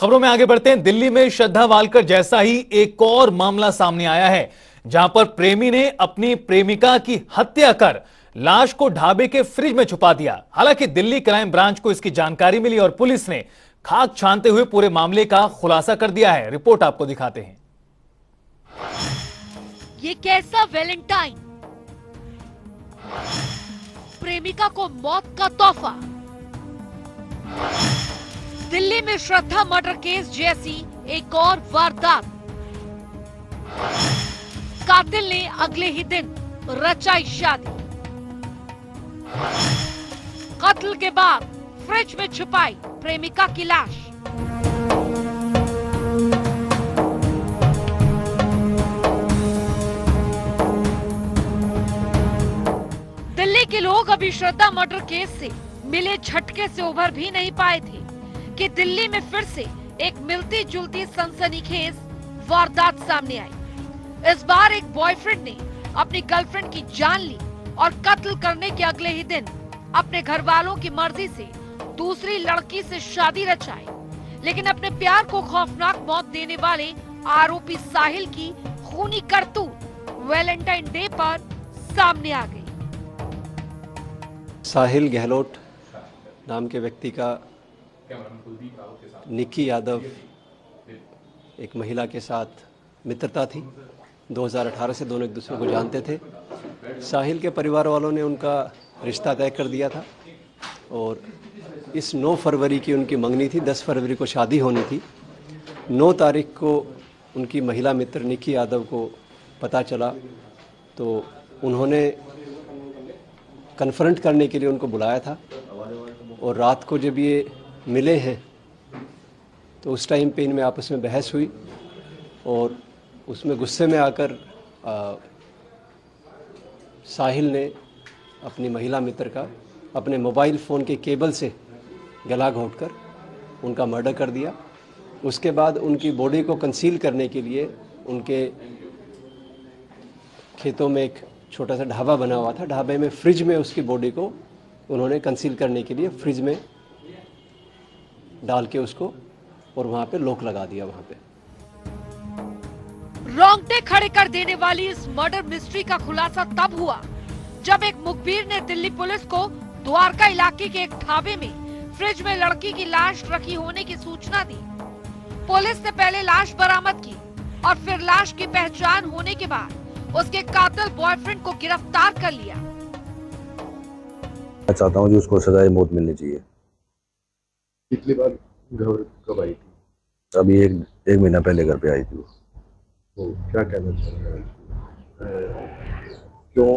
खबरों में आगे बढ़ते हैं। दिल्ली में श्रद्धा वालकर जैसा ही एक और मामला सामने आया है, जहां पर प्रेमी ने अपनी प्रेमिका की हत्या कर लाश को ढाबे के फ्रिज में छुपा दिया। हालांकि दिल्ली क्राइम ब्रांच को इसकी जानकारी मिली और पुलिस ने खाक छानते हुए पूरे मामले का खुलासा कर दिया है। रिपोर्ट आपको दिखाते हैं। ये कैसा वैलेंटाइन, प्रेमिका को मौत का तोहफा। दिल्ली में श्रद्धा मर्डर केस जैसी एक और वारदात। कातिल ने अगले ही दिन रचाई शादी। कत्ल के बाद फ्रिज में छुपाई प्रेमिका की लाश। दिल्ली के लोग अभी श्रद्धा मर्डर केस से मिले झटके से उभर भी नहीं पाए थे कि दिल्ली में फिर से एक मिलती जुलती सनसनीखेज वारदात सामने आई। इस बार एक बॉयफ्रेंड ने अपनी गर्लफ्रेंड की जान ली और कत्ल करने के अगले ही दिन अपने घर वालों की मर्जी से दूसरी लड़की से शादी रचाई। लेकिन अपने प्यार को खौफनाक मौत देने वाले आरोपी साहिल की खूनी करतूत वैलेंटाइन डे पर सामने आ गई। साहिल गहलोत नाम के व्यक्ति का निक्की यादव एक महिला के साथ मित्रता थी। 2018 से दोनों एक दूसरे को जानते थे। साहिल के परिवार वालों ने उनका रिश्ता तय कर दिया था और इस 9 फरवरी की उनकी मंगनी थी। 10 फरवरी को शादी होनी थी। 9 तारीख को उनकी महिला मित्र निक्की यादव को पता चला तो उन्होंने कन्फ्रंट करने के लिए उनको बुलाया था और रात को जब ये मिले हैं तो उस टाइम पे इनमें आपस में बहस हुई और उसमें गुस्से में आकर साहिल ने अपनी महिला मित्र का अपने मोबाइल फ़ोन के केबल से गला घोंटकर उनका मर्डर कर दिया। उसके बाद उनकी बॉडी को कंसील करने के लिए उनके खेतों में एक छोटा सा ढाबा बना हुआ था। ढाबे में फ्रिज में उसकी बॉडी को उन्होंने कंसील करने के लिए फ्रिज में डाल के उसको और वहाँ पे लॉक लगा दिया। वहाँ पे रोंगटे खड़े कर देने वाली इस मर्डर मिस्ट्री का खुलासा तब हुआ जब एक मुखबिर ने दिल्ली पुलिस को द्वारका इलाके के एक ढाबे में फ्रिज में लड़की की लाश रखी होने की सूचना दी। पुलिस ने पहले लाश बरामद की और फिर लाश की पहचान होने के बाद उसके कातिल बॉयफ्रेंड को गिरफ्तार कर लिया। मैं चाहता हूँ कि उसको सजाए मौत मिलनी चाहिए। पिछली बार घर कब आई थी? अभी एक महीना पहले घर पे आई थी। वो क्या कहना चाह रहे हैं, क्यों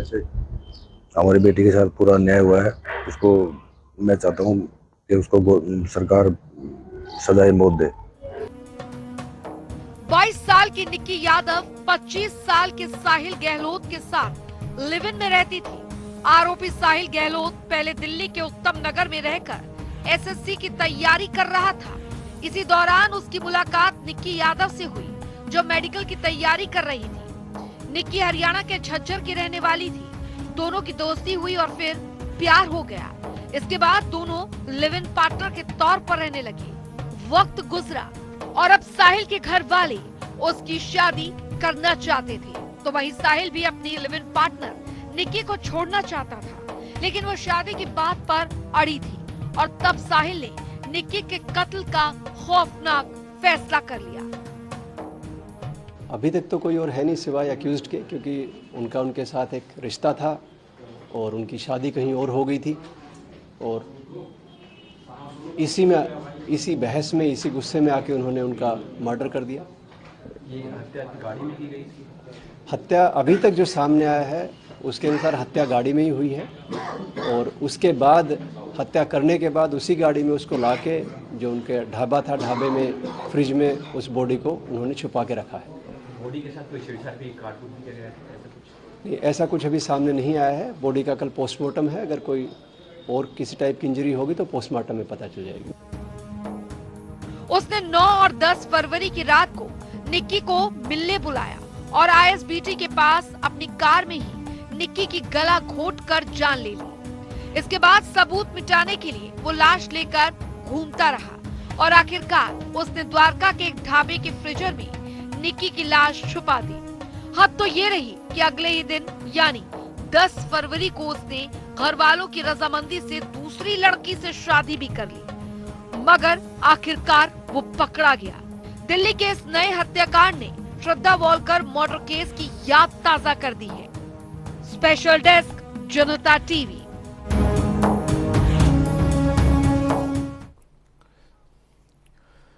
ऐसे? हमारी बेटी के साथ पूरा अन्याय हुआ है। उसको मैं चाहता हूँ कि उसको सरकार सजाए मौत दे। 22 साल की निक्की यादव 25 साल के साहिल गहलोत के साथ लिव इन में रहती थी। आरोपी साहिल गहलोत पहले दिल्ली के उत्तम नगर में रहकर एसएससी की तैयारी कर रहा था। इसी दौरान उसकी मुलाकात निक्की यादव से हुई जो मेडिकल की तैयारी कर रही थी। निक्की हरियाणा के झज्जर की रहने वाली थी। दोनों की दोस्ती हुई और फिर प्यार हो गया। इसके बाद दोनों लिव इन पार्टनर के तौर पर रहने लगे। वक्त गुजरा और अब साहिल के घर वाले उसकी शादी करना चाहते थे, तो वहीं साहिल भी अपनी लिव इन पार्टनर निक्की को छोड़ना चाहता था, लेकिन वो शादी की बात पर अड़ी थी और तब साहिल ने निक्की के कत्ल का खौफनाक फैसला कर लिया। अभी तक तो कोई और है नहीं सिवाय अक्यूज्ड के, क्योंकि उनके साथ एक रिश्ता था और उनकी शादी कहीं और हो गई थी और इसी बहस में, इसी गुस्से में आके उन्होंने उनका मर्डर कर दिया। हत्या गाड़ी में की गई? हत्या अभी तक जो सामने आया है उसके अनुसार हत्या गाड़ी में ही हुई है और उसके बाद हत्या करने के बाद उसी गाड़ी में उसको लाके जो उनके ढाबा था, ढाबे में फ्रिज में उस बॉडी को उन्होंने छुपा के रखा है। बॉडी के साथ कोई छेड़छाड़ भी, काटून भी किया गया है, ऐसा कुछ? नहीं, ऐसा कुछ अभी सामने नहीं आया है। बॉडी का कल पोस्टमार्टम है। अगर कोई और किसी टाइप की इंजरी होगी तो पोस्टमार्टम में पता चल जाएगी। उसने 9 और 10 फरवरी की रात को निक्की को मिलने बुलाया और आईएसबीटी के पास अपनी कार में ही निक्की की गला घोंटकर जान ले ली। इसके बाद सबूत मिटाने के लिए वो लाश लेकर घूमता रहा और आखिरकार उसने द्वारका के एक ढाबे के फ्रीजर में निक्की की लाश छुपा दी। हद तो ये रही कि अगले ही दिन यानी 10 फरवरी को उसने घर वालों की रजामंदी से दूसरी लड़की से शादी भी कर ली, मगर आखिरकार वो पकड़ा गया। दिल्ली के इस नए हत्याकांड ने श्रद्धा वॉलकर मर्डर केस की याद ताजा कर दी है। स्पेशल डेस्क, जनता टीवी।